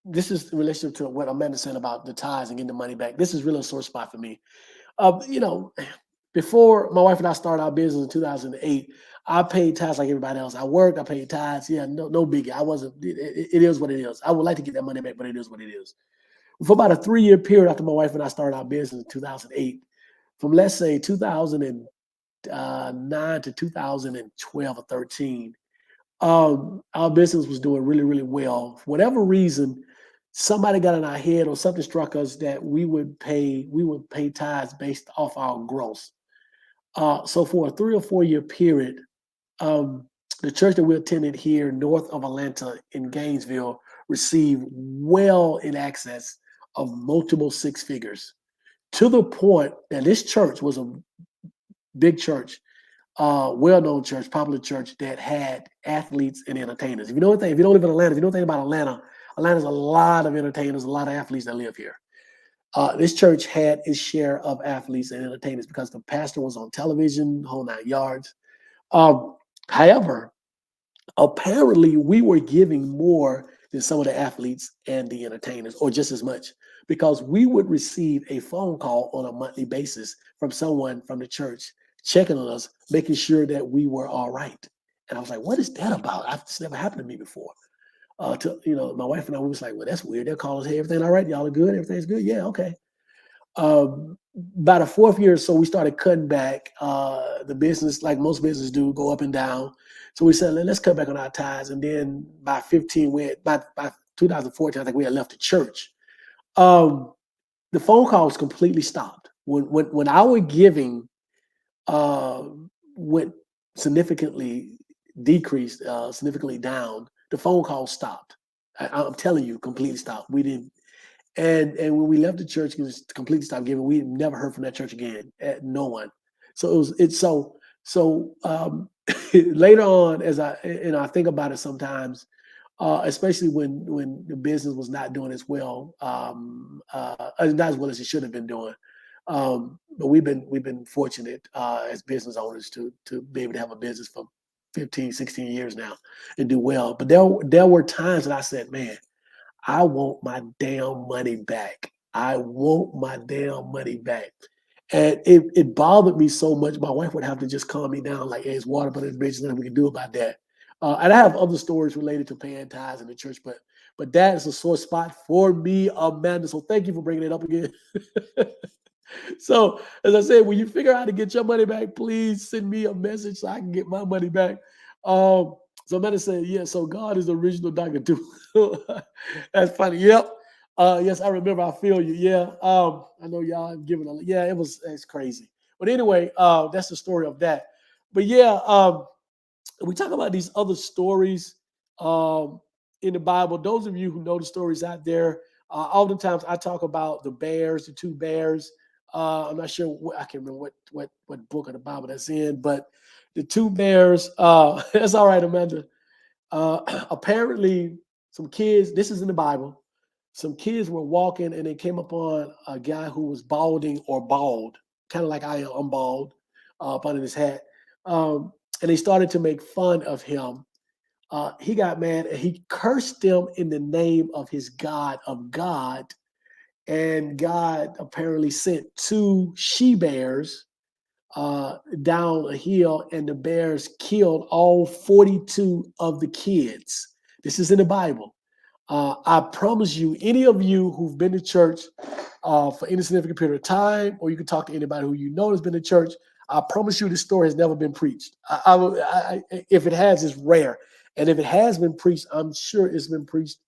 this is in relation to what Amanda said about the ties and getting the money back. This is really a sore spot for me. You know, before my wife and I started our business in 2008, I paid tithes like everybody else. I worked, I paid tithes. Yeah, no biggie. I wasn't. It is what it is. I would like to get that money back, but it is what it is. For about a 3-year period after my wife and I started our business in 2008, from let's say 2009 to 2012 or 13, our business was doing really, really well. For whatever reason, somebody got in our head or something struck us that we would pay tithes based off our gross. So for a 3 or 4 year period, the church that we attended here north of Atlanta in Gainesville received well in excess of multiple 6 figures, to the point that this church was a big church, well-known church, popular church that had athletes and entertainers. If you don't live in Atlanta, if you know anything about Atlanta, Atlanta's a lot of entertainers, a lot of athletes that live here. This church had its share of athletes and entertainers because the pastor was on television, whole 9 yards. However, apparently we were giving more than some of the athletes and the entertainers, or just as much, because we would receive a phone call on a monthly basis from someone from the church checking on us, making sure that we were all right. And I was like, what is that about? It's never happened to me before. My wife and I, we was like, well, that's weird. They'll call us, hey, everything all right? Y'all are good? Everything's good? Yeah, okay. By the fourth year or so, we started cutting back. The business, like most businesses do, go up and down. So we said, let's cut back on our ties. And then by 2014, I think we had left the church. The phone calls completely stopped. When our giving uh, went significantly decreased, significantly down, the phone calls stopped. I'm telling you, completely stopped. We didn't. And when we left the church, it was completely stopped giving. We never heard from that church again. No one. So later on, as I think about it sometimes, especially when the business was not doing as well, not as well as it should have been doing. But we've been fortunate as business owners to be able to have a business for 15, 16 years now and do well. But there were times that I said, man, I want my damn money back. I want my damn money back. And it bothered me so much. My wife would have to just calm me down, like, hey, it's water under the bridge, nothing we can do about that. And I have other stories related to paying tithes in the church, but that is a sore spot for me, Amanda. So thank you for bringing it up again. So, as I said, when you figure out how to get your money back, please send me a message so I can get my money back. So Amanda said, yeah, so God is the original Dr. too. That's funny. Yep. Yes, I remember. I feel you. Yeah. I know y'all have given yeah, it's crazy. But anyway, that's the story of that. But yeah, we talk about these other stories um, in the Bible. Those of you who know the stories out there, oftentimes I talk about the bears, the two bears. I'm not sure I can't remember what book of the Bible that's in, but the two bears. That's all right, Amanda. Apparently, some kids. This is in the Bible. Some kids were walking and they came upon a guy who was balding or bald, kind of like I am. I'm bald, up under his hat. Um, and they started to make fun of him. He got mad and he cursed them in the name of his God of God. And God apparently sent two she bears down a hill, and the bears killed all 42 of the kids. This is in the Bible. I promise you, any of you who've been to church for any significant period of time, or you can talk to anybody who you know has been to church, I promise you this story has never been preached. If it has, it's rare. And if it has been preached, I'm sure it's been preached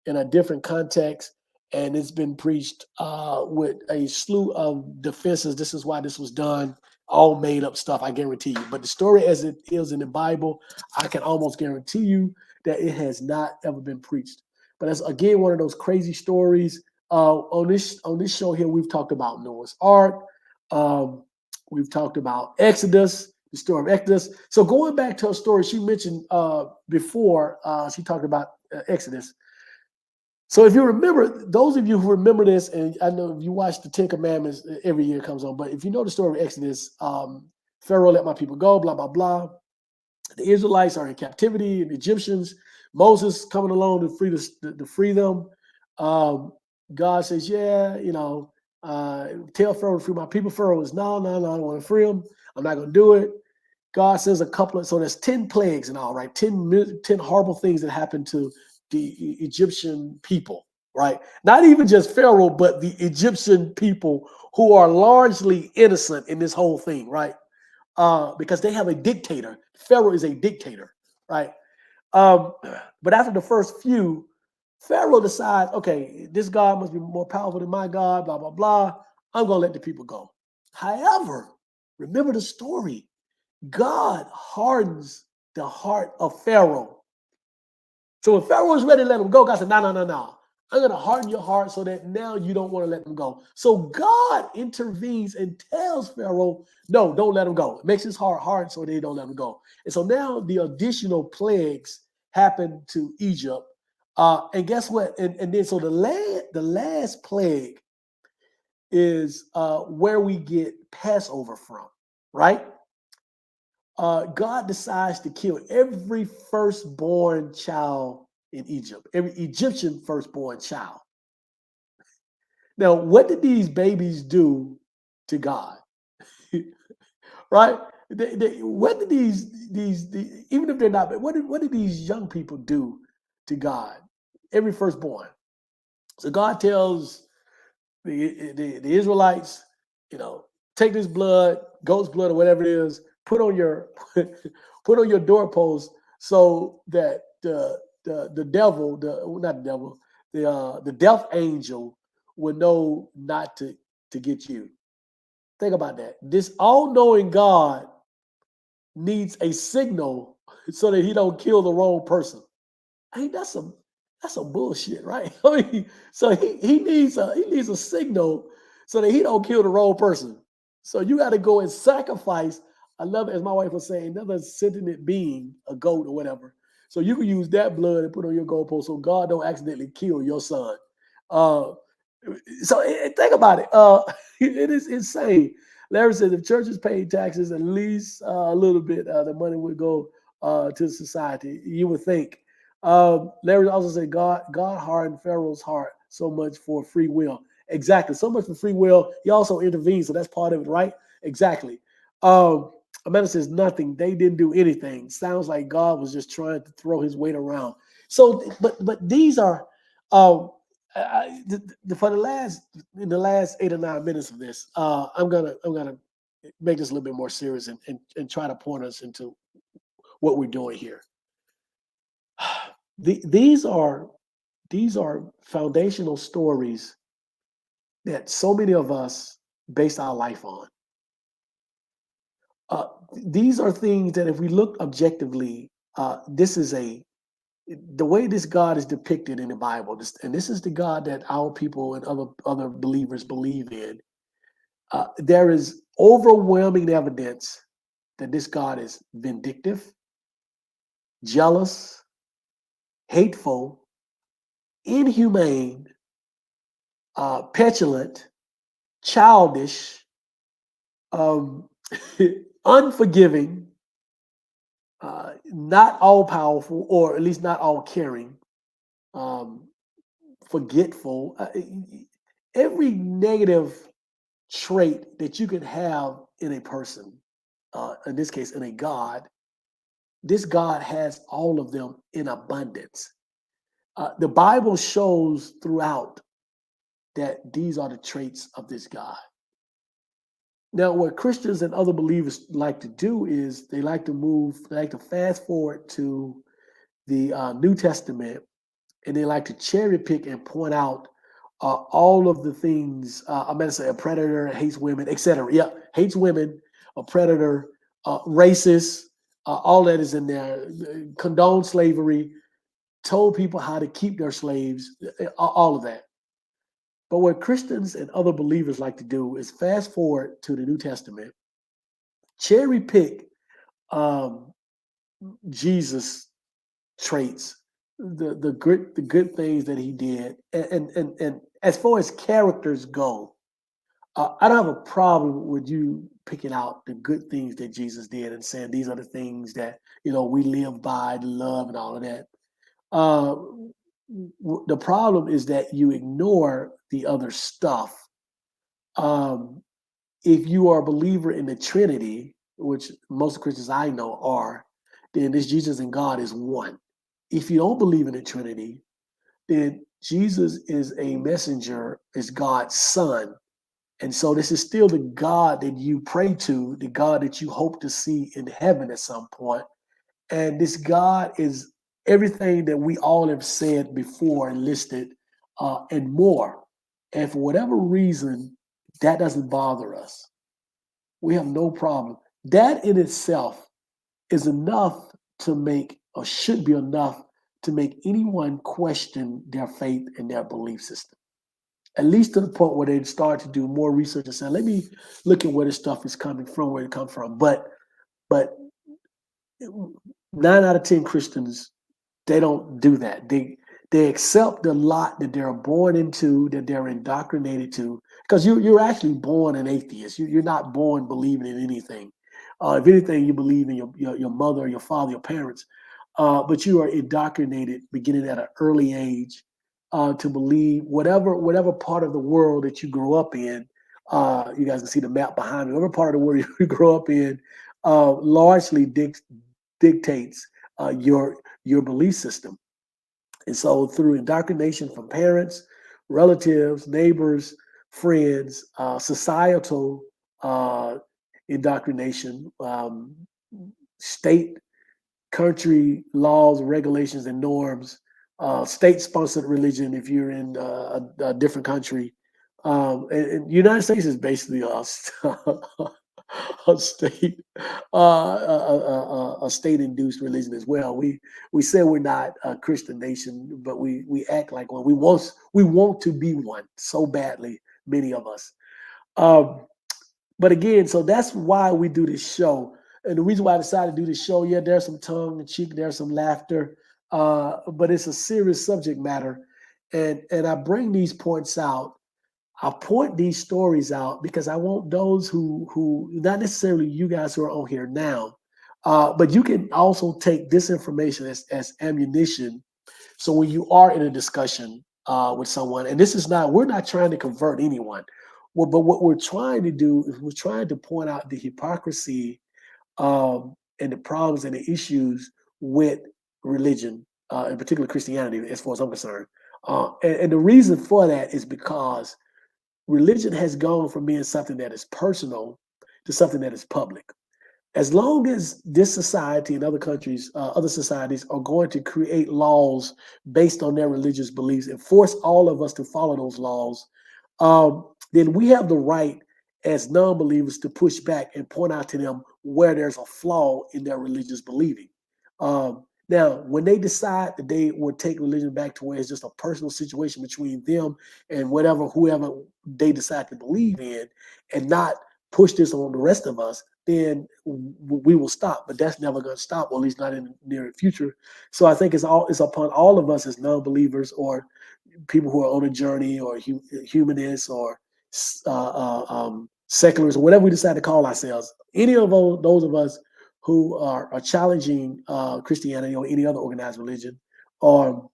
in a different context, and it's been preached with a slew of defenses. This is why this was done. All made up stuff, I guarantee you. But the story as it is in the Bible, I can almost guarantee you that it has not ever been preached. But that's again one of those crazy stories. On this show here, we've talked about Noah's Ark. Um, we've talked about Exodus, the story of Exodus. So going back to a story she mentioned before, she talked about Exodus. So if you remember, those of you who remember this, and I know if you watch the Ten Commandments every year it comes on, but if you know the story of Exodus, Pharaoh let my people go, blah, blah, blah. The Israelites are in captivity, and the Egyptians, Moses coming along to free them. Um, God says, yeah, tell Pharaoh to free my people. Pharaoh is, no, I don't want to free them. I'm not going to do it. God says a couple of, so there's 10 plagues and all, right? 10 horrible things that happened to the Egyptian people, right? Not even just Pharaoh, but the Egyptian people who are largely innocent in this whole thing, right? Because they have a dictator. Pharaoh is a dictator, right? Um, but after the first few, Pharaoh decides, okay, this God must be more powerful than my God, blah, blah, blah. I'm going to let the people go. However, remember the story. God hardens the heart of Pharaoh. So when Pharaoh was ready to let him go, God said, no, no, no, no. I'm going to harden your heart so that now you don't want to let them go. So God intervenes and tells Pharaoh, no, don't let him go. It makes his heart hard so they don't let him go. And so now the additional plagues happen to Egypt. And guess what? And then so the last plague is where we get Passover from, right? God decides to kill every firstborn child in Egypt, every Egyptian firstborn child. Now, what did these babies do to God? Right? What did even if they're not, what did these young people do to God? Every firstborn. So God tells the Israelites, take this blood, goat's blood or whatever it is, put on your put on your doorpost so that the devil, not the devil, the death angel will know not to get you. Think about that. This all-knowing God needs a signal so that he don't kill the wrong person. I mean, that's some bullshit, right? I mean, so he needs a signal so that he don't kill the wrong person. So you got to go and sacrifice another, as my wife was saying, another sentient being, a goat or whatever. So you can use that blood and put on your goalpost so God don't accidentally kill your son. Uh, think about it. It is insane. Larry said if churches paid taxes at least a little bit, the money would go to society. You would think. Larry also said God hardened Pharaoh's heart so much for free will. Exactly. So much for free will. He also intervened, so that's part of it, right? Exactly. Amanda says nothing. They didn't do anything. Sounds like God was just trying to throw his weight around. So, but these are for the last 8 or 9 minutes of this, I'm gonna make this a little bit more serious and try to point us into what we're doing here. These are foundational stories that so many of us base our life on. These are things that, if we look objectively, this is the way this God is depicted in the Bible, and this is the God that our people and other believers believe in. There is overwhelming evidence that this God is vindictive, jealous, hateful, inhumane, petulant, childish, um, unforgiving, not all powerful, or at least not all caring, um, forgetful. Every negative trait that you can have in a person, in this case, in a God, this God has all of them in abundance. The Bible shows throughout that these are the traits of this God. Now, what Christians and other believers like to do is they like to fast forward to the New Testament, and they like to cherry pick and point out all of the things. I'm going to say a predator hates women, etc. Yeah, hates women, a predator, racist, all that is in there. Condoned slavery, told people how to keep their slaves, all of that. But what Christians and other believers like to do is fast forward to the New Testament, cherry pick um, Jesus traits, the good things that he did, and as far as characters go, I don't have a problem with you picking out the good things that Jesus did and saying these are the things that we live by, the love and all of that. Uh, the problem is that you ignore the other stuff. Um, if you are a believer in the Trinity, which most Christians I know are, then this Jesus and God is one. If you don't believe in the Trinity, then Jesus is a messenger, is God's son. And so this is still the God that you pray to, the God that you hope to see in heaven at some point. And this God is everything that we all have said before and listed, and more. And for whatever reason, that doesn't bother us. We have no problem. That in itself is enough to make, or should be enough to make anyone question their faith and their belief system. At least to the point where they start to do more research and say, let me look at where this stuff is coming from, where it comes from. But 9 out of 10 Christians, they don't do that. They accept the lot that they're born into, that they're indoctrinated to, because you're actually born an atheist. You're not born believing in anything. If anything, you believe in your mother, your father, your parents, but you are indoctrinated beginning at an early age to believe whatever part of the world that you grew up in. You guys can see the map behind me. Whatever part of the world you grow up in largely dictates your belief system. And so through indoctrination from parents, relatives, neighbors, friends, societal uh, indoctrination, state, country laws, regulations, and norms, state-sponsored religion if you're in a different country. And United States is basically a state a state-induced religion as well. We say we're not a Christian nation, but we act like one. We want to be one so badly, many of us. Um, but again, so that's why we do this show. And the reason why I decided to do this show, yeah, there's some tongue in cheek, there's some laughter, but it's a serious subject matter. And I bring these points out. I point these stories out because I want those who not necessarily you guys who are on here now, but you can also take this information as ammunition. So when you are in a discussion with someone, and this is not, we're not trying to convert anyone. Well, but what we're trying to do is we're trying to point out the hypocrisy and the problems and the issues with religion, in particular Christianity, as far as I'm concerned. And the reason for that is because religion has gone from being something that is personal to something that is public. As long as this society and other countries, other societies are going to create laws based on their religious beliefs and force all of us to follow those laws, then we have the right as non-believers to push back and point out to them where there's a flaw in their religious believing. Now, when they decide that they will take religion back to where it's just a personal situation between them and whoever they decide to believe in, and not push this on the rest of us, then we will stop. But that's never going to stop, or at least not in the near future. So I think it's upon all of us as non-believers or people who are on a journey or humanists or secularists or whatever we decide to call ourselves. Any of those of us who are challenging Christianity or any other organized religion or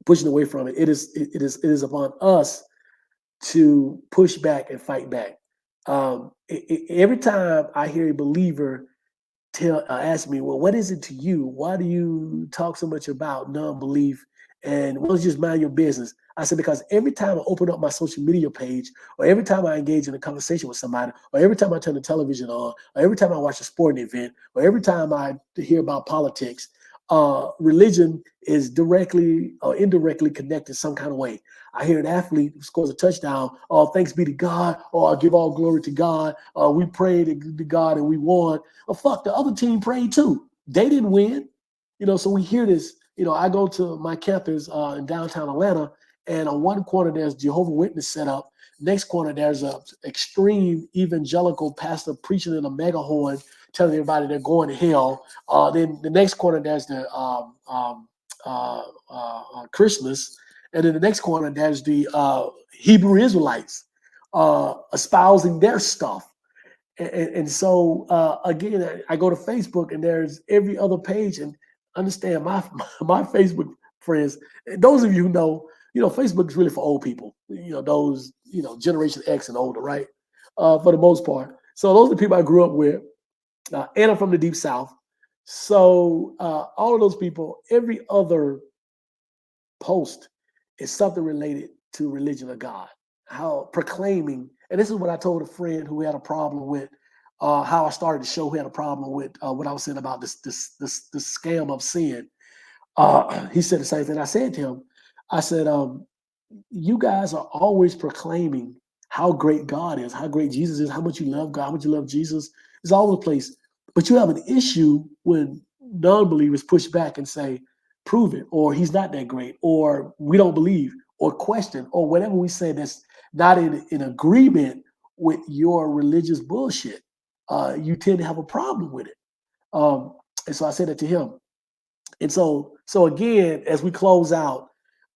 pushing away from it, it is upon us to push back and fight back. Every time I hear a believer ask me, well, what is it to you? Why do you talk so much about non-belief? And why don't you just mind your business? I said, because every time I open up my social media page, or every time I engage in a conversation with somebody, or every time I turn the television on, or every time I watch a sporting event, or every time I hear about politics, religion is directly or indirectly connected some kind of way. I hear an athlete who scores a touchdown. Oh, thanks be to God. Oh, I give all glory to God. We prayed to God and we won. Oh, fuck, the other team prayed too. They didn't win. So we hear this. I go to my campus in downtown Atlanta, and on one corner there's Jehovah's Witness set up. Next corner there's a extreme evangelical pastor preaching in a megaphone, telling everybody they're going to hell. Then the next corner there's the Christmas, and in the next corner there's the Hebrew Israelites espousing their stuff. And so again, I go to Facebook and there's every other page, and understand my Facebook friends. And those of you who know, Facebook is really for old people. Those Generation X and older, right? For the most part. So those are the people I grew up with, and I'm from the Deep South. So all of those people, every other post is something related to religion or God. How proclaiming, and this is what I told a friend who had a problem with how I started the show, who had a problem with what I was saying about this scam of sin. He said the same thing. I said to him, I said, you guys are always proclaiming how great God is, how great Jesus is, how much you love God, how much you love Jesus. It's all over the place. But you have an issue when non-believers push back and say, prove it, or he's not that great, or we don't believe, or question, or whatever we say that's not in agreement with your religious bullshit. You tend to have a problem with it. And so I said that to him. And so again, as we close out,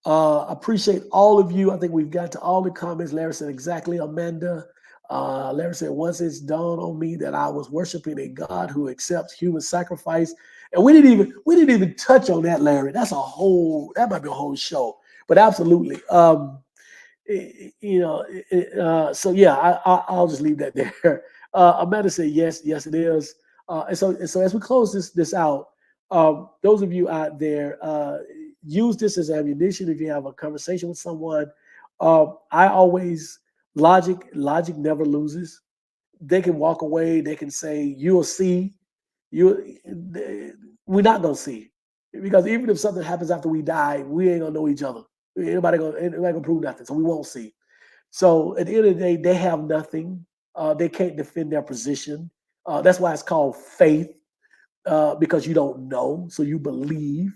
I appreciate all of you. I think we've got to all the comments. Larry said exactly, Amanda. Larry said, once it's dawned on me that I was worshiping a God who accepts human sacrifice. And we didn't even touch on that, Larry. That might be a whole show. But absolutely. So yeah, I'll just leave that there. Amanda said, yes, it is. And so as we close this out, those of you out there, use this as ammunition if you have a conversation with someone. I always logic never loses. They can walk away. They can say, "You'll see." You, we're not gonna see, because even if something happens after we die, we ain't gonna know each other. Anybody gonna prove nothing, so we won't see. So at the end of the day, they have nothing. They can't defend their position. That's why it's called faith, because you don't know, so you believe.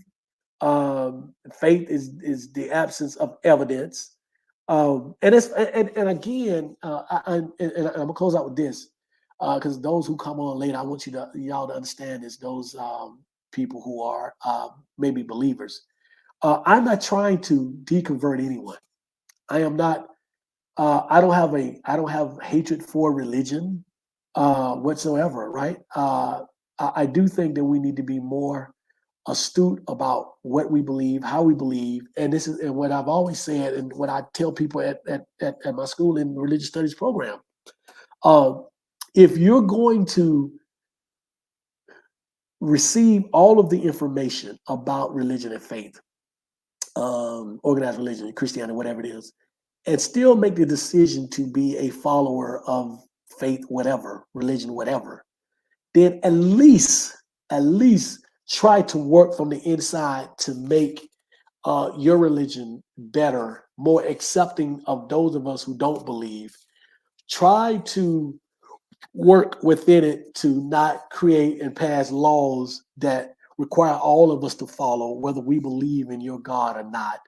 Faith is the absence of evidence. And again, I'm gonna close out with this, because those who come on later, I want y'all to understand this. Those people who are maybe believers, I'm not trying to deconvert anyone. I am not. I don't have hatred for religion whatsoever. Right? I do think that we need to be more astute about what we believe, how we believe, and this is and what I've always said, and what I tell people at my school in the religious studies program. Uh, if you're going to receive all of the information about religion and faith, organized religion, Christianity, whatever it is, and still make the decision to be a follower of faith, whatever, religion, whatever, then at least try to work from the inside to make your religion better, more accepting of those of us who don't believe. Try to work within it to not create and pass laws that require all of us to follow, whether we believe in your God or not.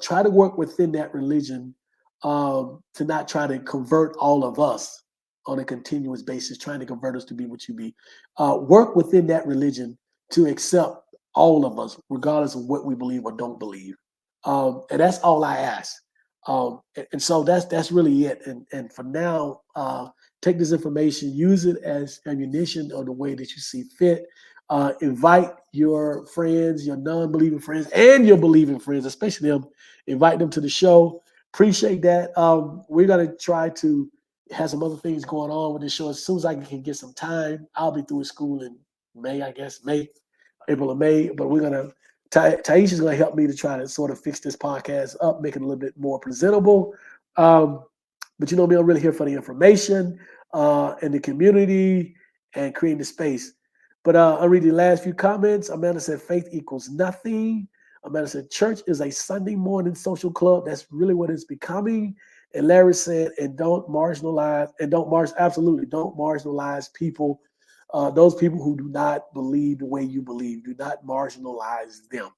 Try to work within that religion, to not try to convert all of us on a continuous basis, trying to convert us to be what you be. Work within that religion to accept all of us, regardless of what we believe or don't believe. And that's all I ask. And so that's really it. And for now, take this information, use it as ammunition on the way that you see fit. Invite your friends, your non-believing friends, and your believing friends, especially them. Invite them to the show. Appreciate that. We're gonna try to have some other things going on with the show. As soon as I can get some time, I'll be through with school in May, I guess, April or May. But we're gonna Taisha's gonna help me to try to sort of fix this podcast up, make it a little bit more presentable. Um, but you know me, I'm really here for the information and the community and creating the space. But I'll read the last few comments. Amanda said, faith equals nothing. Amanda said, church is a Sunday morning social club. That's really what it's becoming. And Larry said, absolutely, don't marginalize people, those people who do not believe the way you believe. Do not marginalize them.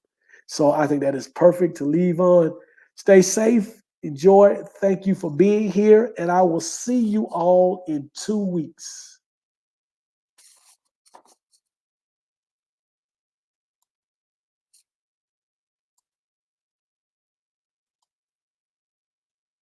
So I think that is perfect to leave on. Stay safe. Enjoy. Thank you for being here. And I will see you all in 2 weeks.